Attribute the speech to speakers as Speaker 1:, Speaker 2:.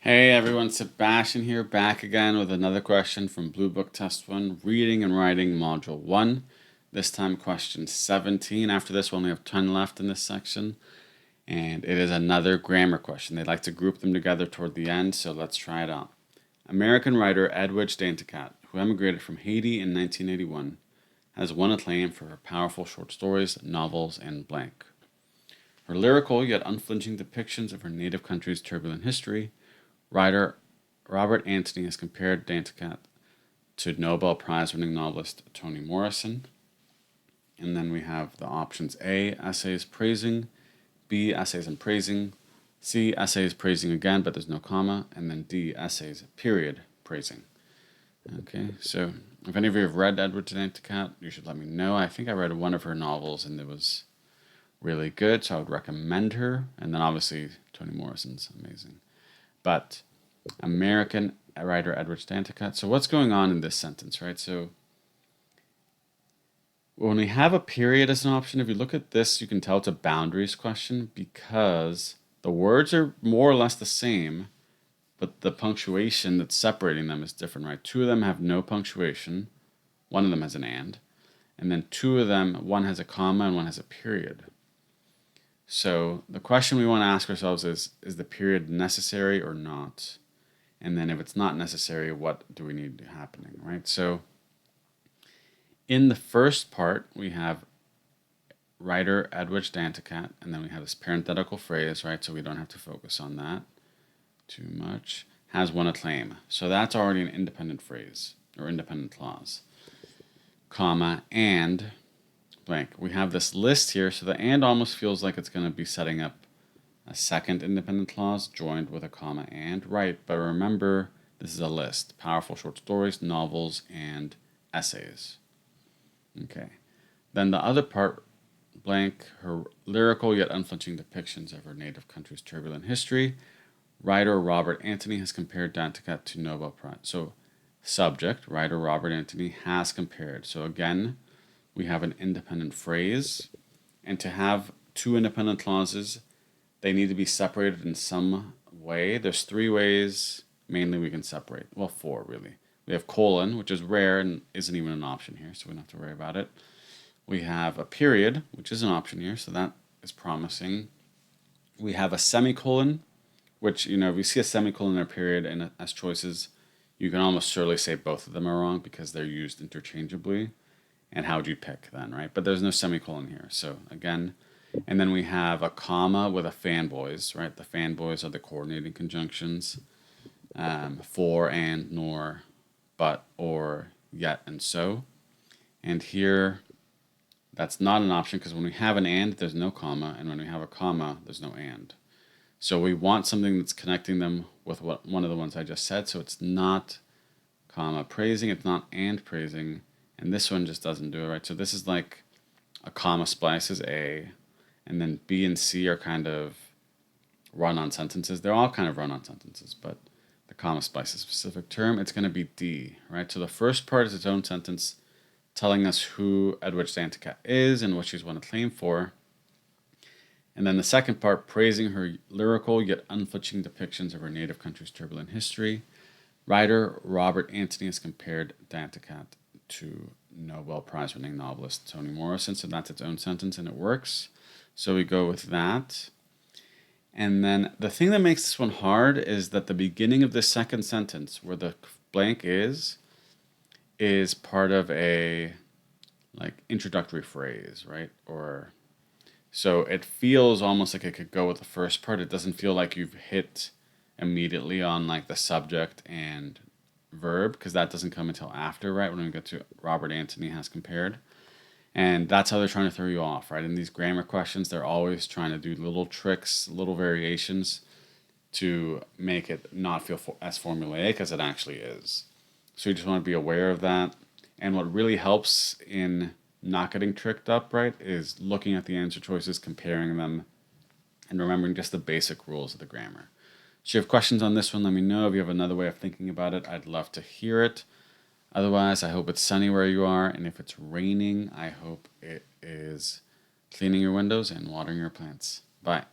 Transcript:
Speaker 1: Hey everyone, Sebastian here, back again with another question from Bluebook Test 1, Reading and Writing Module 1. This time question 17. After this, we only have 10 left in this section. And it is another grammar question. They like to group them together toward the end, so let's try it out. American writer Edwidge Danticat, who emigrated from Haiti in 1981, has won acclaim for her powerful short stories, novels, and blank. Her lyrical yet unflinching depictions of her native country's turbulent history. Writer Robert Anthony has compared Danticat to Nobel Prize-winning novelist Toni Morrison. And then we have the options A, essays praising, B, essays and praising, C, essays praising again, but there's no comma, and then D, essays, period, praising. Okay, so if any of you have read Edwidge Danticat, you should let me know. I think I read one of her novels and it was really good, so I would recommend her. And then obviously Toni Morrison's amazing. But American writer Edwidge Danticat. So what's going on in this sentence, right? So when we have a period as an option, if you look at this, you can tell it's a boundaries question because the words are more or less the same, but the punctuation that's separating them is different, right? Two of them have no punctuation. One of them has an and then two of them, one has a comma and one has a period. So the question we want to ask ourselves is the period necessary or not? And then if it's not necessary, what do we need happening, right? So in the first part, we have writer Edwidge Danticat, and then we have this parenthetical phrase, right? So we don't have to focus on that too much. Has won acclaim. So that's already an independent phrase or independent clause. Comma, and blank. We have this list here, so the and almost feels like it's going to be setting up a second independent clause joined with a comma and, right, but remember this is a list. Powerful short stories, novels, and essays. Okay. Then the other part, blank, her lyrical yet unflinching depictions of her native country's turbulent history. Writer Robert Anthony has compared Danticat to Nobel Prize. So subject, writer Robert Anthony has compared. So again, we have an independent phrase, and to have two independent clauses, they need to be separated in some way. There's three ways mainly we can separate. Well, four really. We have colon, which is rare and isn't even an option here, so we don't have to worry about it. We have a period, which is an option here, so that is promising. We have a semicolon, which, if you see a semicolon or a period and as choices, you can almost surely say both of them are wrong because they're used interchangeably. And how would you pick then, right? But there's no semicolon here. So again, and then we have a comma with a fanboys, right? The fanboys are the coordinating conjunctions. For, and, nor, but, or, yet, and so. And here, that's not an option because when we have an and, there's no comma. And when we have a comma, there's no and. So we want something that's connecting them with one of the ones I just said. So it's not comma praising, it's not and praising. And this one just doesn't do it, right? So this is like a comma splices A, and then B and C are kind of run-on sentences. They're all kind of run-on sentences, but the comma splice is a specific term. It's going to be D, right? So the first part is its own sentence telling us who Edwidge Danticat is and what she's won acclaim for. And then the second part, praising her lyrical yet unflinching depictions of her native country's turbulent history. Writer Robert Anthony has compared Danticat to Nobel Prize-winning novelist Toni Morrison, so that's its own sentence and it works. So we go with that. And then the thing that makes this one hard is that the beginning of the second sentence, where the blank is part of a introductory phrase, right? Or so it feels almost like it could go with the first part. It doesn't feel like you've hit immediately on the subject and verb, because that doesn't come until after, right, when we get to Robert Anthony has compared. And that's how they're trying to throw you off, right? In these grammar questions, they're always trying to do little tricks, little variations to make it not feel as formulaic as it actually is. So you just want to be aware of that. And what really helps in not getting tricked up, right, is looking at the answer choices, comparing them, and remembering just the basic rules of the grammar. So if you have questions on this one, let me know. If you have another way of thinking about it, I'd love to hear it. Otherwise, I hope it's sunny where you are. And if it's raining, I hope it is cleaning your windows and watering your plants. Bye.